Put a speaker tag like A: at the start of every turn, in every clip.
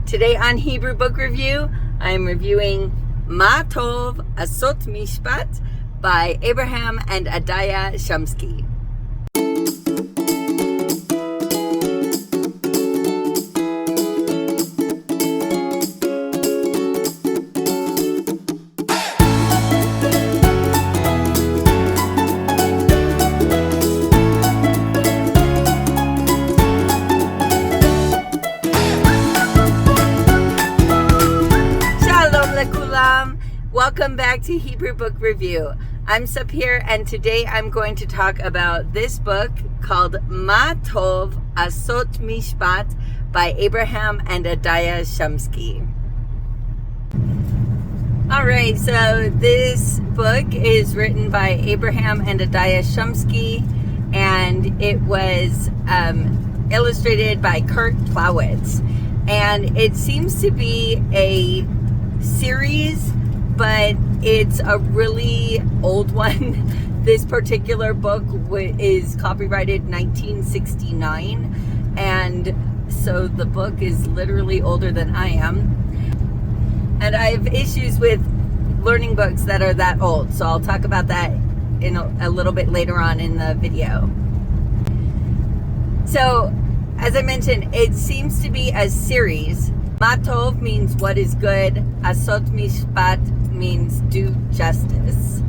A: Today on Hebrew Book Review, I'm reviewing Mah Tov, Asot Mishpat by Abraham and Adaya Shumsky. Welcome back to Hebrew Book Review. I'm Sapir, and today I'm going to talk about this book called Mah Tov, Asot Mishpat by Abraham and Adaya Shumsky. Alright, so this book is written by Abraham and Adaya Shumsky, and it was illustrated by Kurt Plowitz. And it seems to be a series, but it's a really old one. This particular book is copyrighted 1969, and so the book is literally older than I am. And I have issues with learning books that are that old, so I'll talk about that in a little bit later on in the video. So, as I mentioned, it seems to be a series. Mah Tov means what is good. Asot Mishpat means do justice.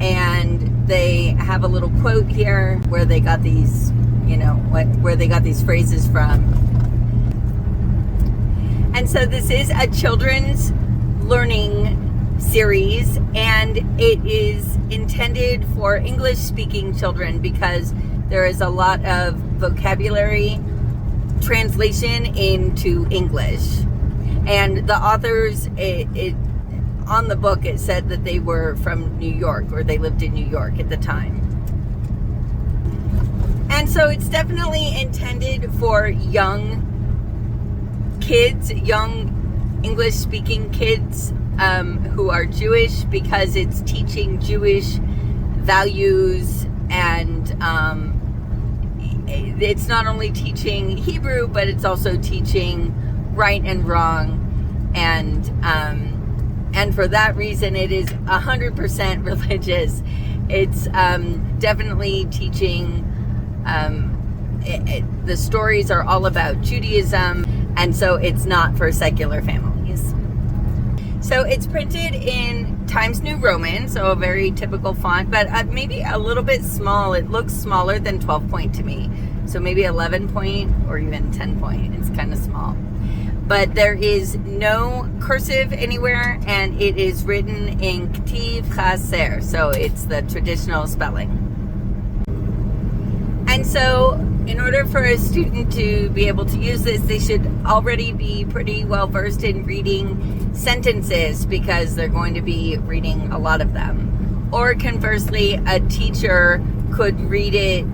A: And they have a little quote here where they got these, where they got these phrases from. And so this is a children's learning series, and it is intended for English-speaking children because there is a lot of vocabulary translation into English. And the authors, on the book, it said that they were from New York, or they lived in New York at the time. And so it's definitely intended for young kids, young English-speaking kids who are Jewish, because it's teaching Jewish values, and it's not only teaching Hebrew, but it's also teaching right and wrong, and for that reason it is 100% religious. It's definitely teaching, the stories are all about Judaism, and so it's not for secular families. So it's printed in Times New Roman, so a very typical font, but maybe a little bit small. It looks smaller than 12 point to me, so maybe 11 point or even 10 point. It's kind of small. But there is no cursive anywhere, and it is written in Ktiv Chaser, so it's the traditional spelling. And so in order for a student to be able to use this, they should already be pretty well versed in reading sentences, because they're going to be reading a lot of them. Or conversely, a teacher could read it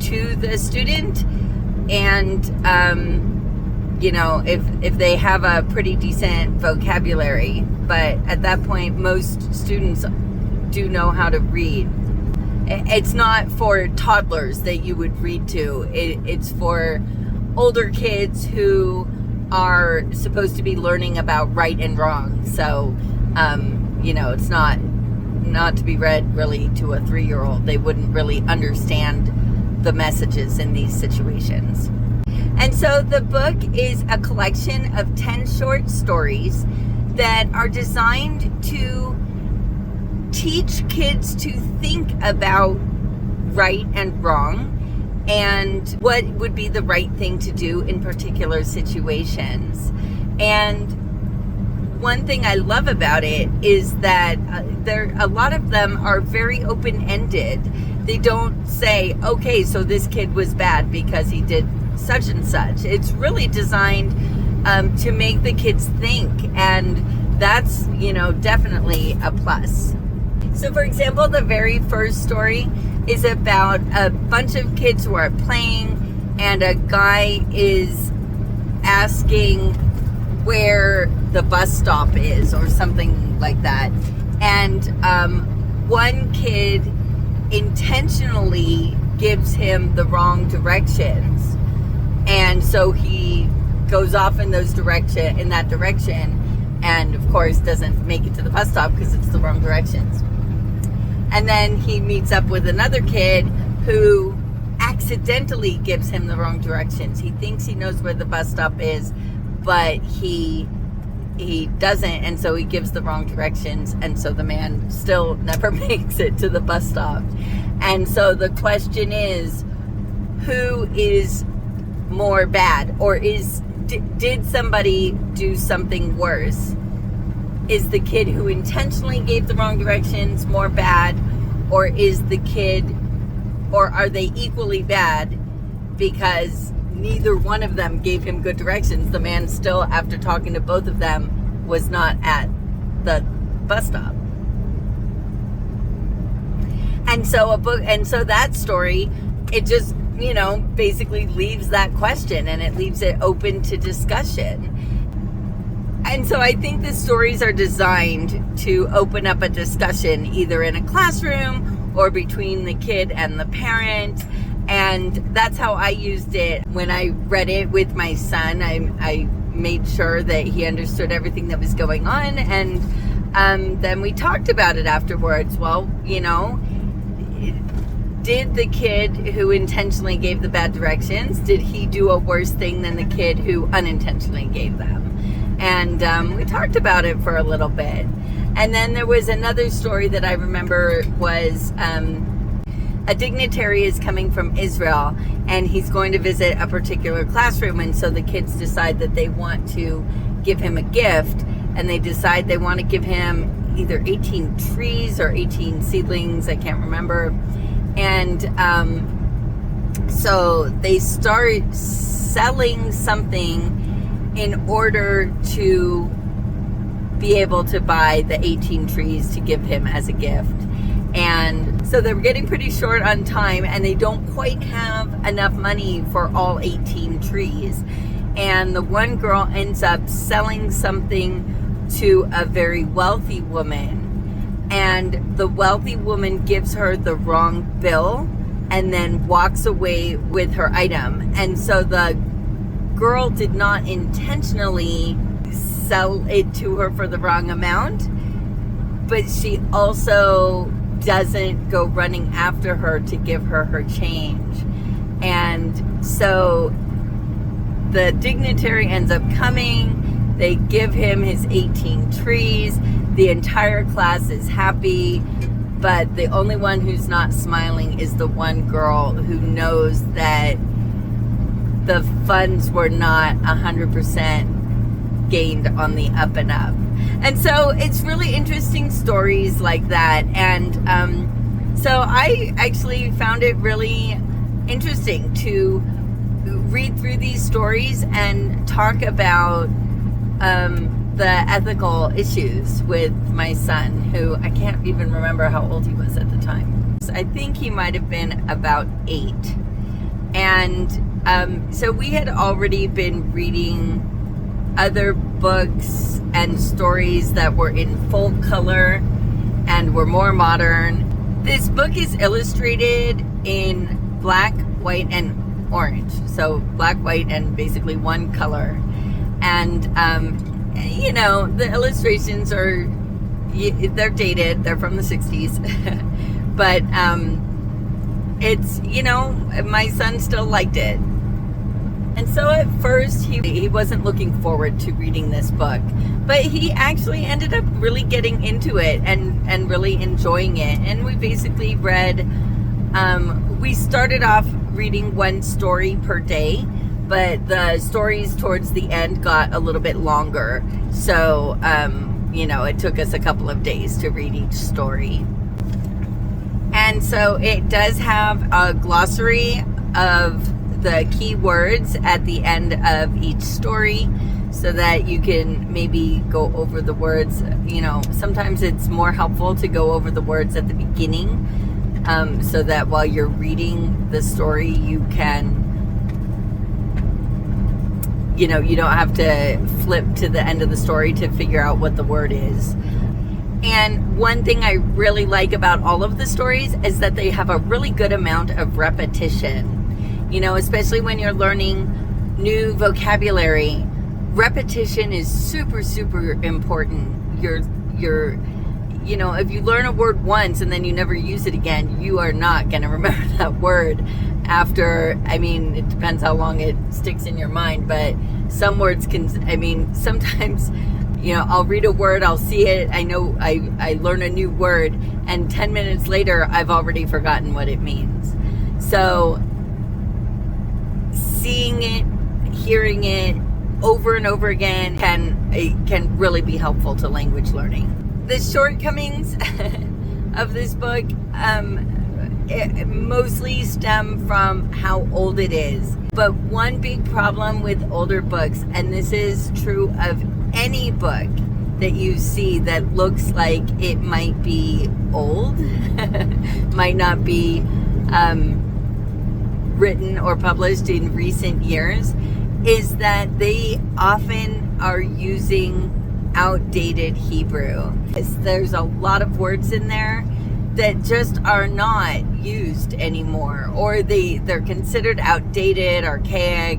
A: to the student, and if they have a pretty decent vocabulary. But at that point, most students do know how to read. It's not for toddlers that you would read to. It's for older kids who are supposed to be learning about right and wrong. So, it's not to be read really to a 3-year-old. They wouldn't really understand the messages in these situations. And so the book is a collection of 10 short stories that are designed to teach kids to think about right and wrong, and what would be the right thing to do in particular situations. And one thing I love about it is that a lot of them are very open-ended. They don't say, okay, so this kid was bad because he did such and such. It's really designed to make the kids think, and that's, definitely a plus. So for example, the very first story is about a bunch of kids who are playing, and a guy is asking where the bus stop is or something like that. And one kid intentionally gives him the wrong directions. And so he goes off in that direction, and of course doesn't make it to the bus stop because it's the wrong directions. And then he meets up with another kid who accidentally gives him the wrong directions. He thinks he knows where the bus stop is, but he doesn't, and so he gives the wrong directions, and so the man still never makes it to the bus stop. And so the question is, who is more bad, or did somebody do something worse? Is the kid who intentionally gave the wrong directions more bad, or are they equally bad because neither one of them gave him good directions? The man still, after talking to both of them, was not at the bus stop. And so that story, it just, basically leaves that question, and it leaves it open to discussion. And so I think the stories are designed to open up a discussion, either in a classroom or between the kid and the parent. And that's how I used it when I read it with my son. I made sure that he understood everything that was going on. And then we talked about it afterwards. Well, did the kid who intentionally gave the bad directions, did he do a worse thing than the kid who unintentionally gave them? And we talked about it for a little bit. And then there was another story that I remember was a dignitary is coming from Israel, and he's going to visit a particular classroom. And so the kids decide that they want to give him a gift, and they decide they want to give him either 18 trees or 18 seedlings. I can't remember. And so they start selling something in order to be able to buy the 18 trees to give him as a gift. And so they're getting pretty short on time, and they don't quite have enough money for all 18 trees. And the one girl ends up selling something to a very wealthy woman, and the wealthy woman gives her the wrong bill and then walks away with her item. And so the girl did not intentionally sell it to her for the wrong amount, but she also doesn't go running after her to give her her change. And so the dignitary ends up coming. They give him his 18 trees. The entire class is happy, but the only one who's not smiling is the one girl who knows that the funds were not 100% gained on the up and up. And so it's really interesting stories like that. And so I actually found it really interesting to read through these stories and talk about the ethical issues with my son, who I can't even remember how old he was at the time. I think he might have been about 8. And so we had already been reading other books and stories that were in full color and were more modern. This book is illustrated in black, white, and orange. So black, white, and basically one color. And, the illustrations they're dated. They're from the 60s. But it's, my son still liked it. And so at first he wasn't looking forward to reading this book, but he actually ended up really getting into it and really enjoying it. And we basically read, we started off reading one story per day, but the stories towards the end got a little bit longer. So, it took us a couple of days to read each story. And so it does have a glossary of the key words at the end of each story, so that you can maybe go over the words. Sometimes it's more helpful to go over the words at the beginning, so that while you're reading the story, you can, you don't have to flip to the end of the story to figure out what the word is. And one thing I really like about all of the stories is that they have a really good amount of repetition. Especially when you're learning new vocabulary, repetition is super, super important. If you learn a word once and then you never use it again, you are not going to remember that word after, it depends how long it sticks in your mind, but some words sometimes, I'll read a word, I'll see it, I learn a new word, and 10 minutes later, I've already forgotten what it means. So, seeing it, hearing it over and over again can really be helpful to language learning. The shortcomings of this book it mostly stem from how old it is. But one big problem with older books, and this is true of any book that you see that looks like it might be old, might not be written or published in recent years, is that they often are using outdated Hebrew. There's a lot of words in there that just are not used anymore, or they're considered outdated, archaic,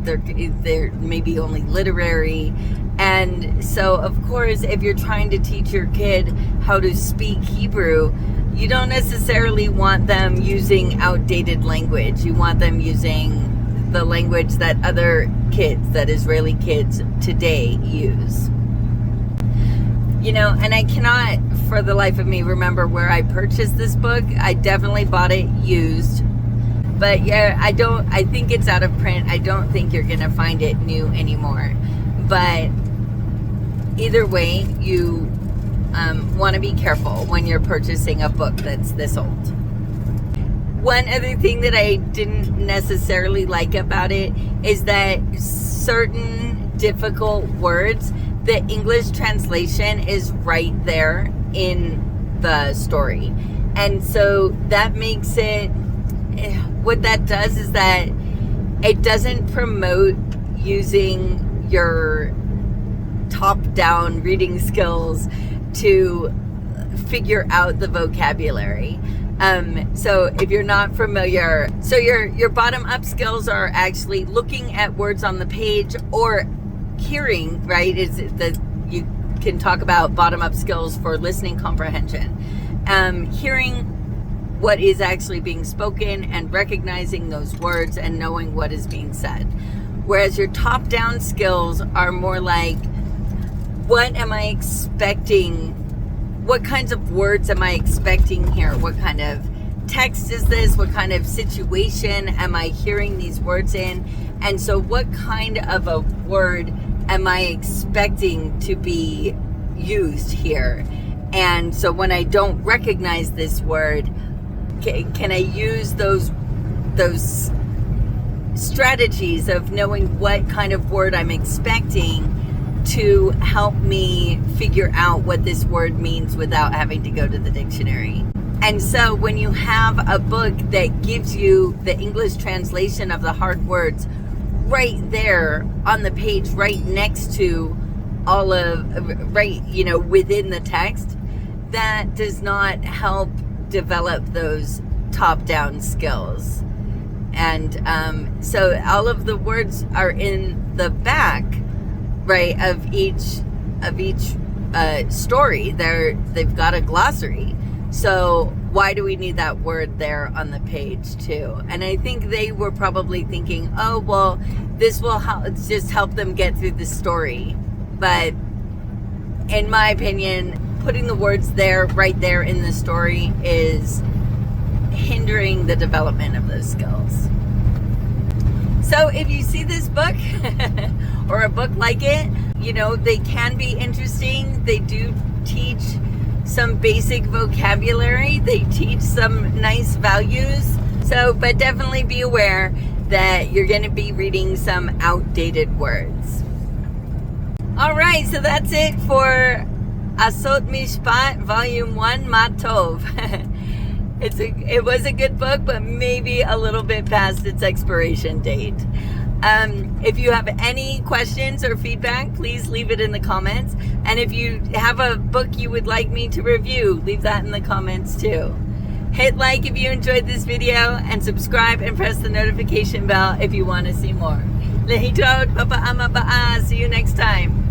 A: they're maybe only literary. And so of course, if you're trying to teach your kid how to speak Hebrew, you don't necessarily want them using outdated language. You want them using the language that other kids, that Israeli kids today use. And I cannot for the life of me remember where I purchased this book. I definitely bought it used. But yeah, I think it's out of print. I don't think you're going to find it new anymore. But either way, you want to be careful when you're purchasing a book that's this old. One other thing that I didn't necessarily like about it is that certain difficult words, the English translation is right there in the story. And so that makes it, what that does is that it doesn't promote using your top-down reading skills to figure out the vocabulary. So if you're not familiar, so your bottom-up skills are actually looking at words on the page or hearing, right? You can talk about bottom-up skills for listening comprehension. Hearing what is actually being spoken and recognizing those words and knowing what is being said. Whereas your top-down skills are more like, what am I expecting? What kinds of words am I expecting here? What kind of text is this? What kind of situation am I hearing these words in? And so what kind of a word am I expecting to be used here? And so when I don't recognize this word, can I use those strategies of knowing what kind of word I'm expecting to help me figure out what this word means without having to go to the dictionary? And so when you have a book that gives you the English translation of the hard words right there on the page, right next to within the text, that does not help develop those top-down skills. And so all of the words are in the back, right, of each story. They've got a glossary. So why do we need that word there on the page too? And I think they were probably thinking, oh, well, this will just help them get through the story. But in my opinion, putting the words right there in the story is hindering the development of those skills. So if you see this book or a book like it, they can be interesting. They do teach some basic vocabulary. They teach some nice values. So, but definitely be aware that you're going to be reading some outdated words. All right, so that's it for Asot Mishpat, Volume 1, Mah Tov. It was a good book, but maybe a little bit past its expiration date. If you have any questions or feedback, please leave it in the comments. And if you have a book you would like me to review, leave that in the comments too. Hit like if you enjoyed this video, and subscribe and press the notification bell if you want to see more. Lehitot, Papa Ama Ba'a. See you next time.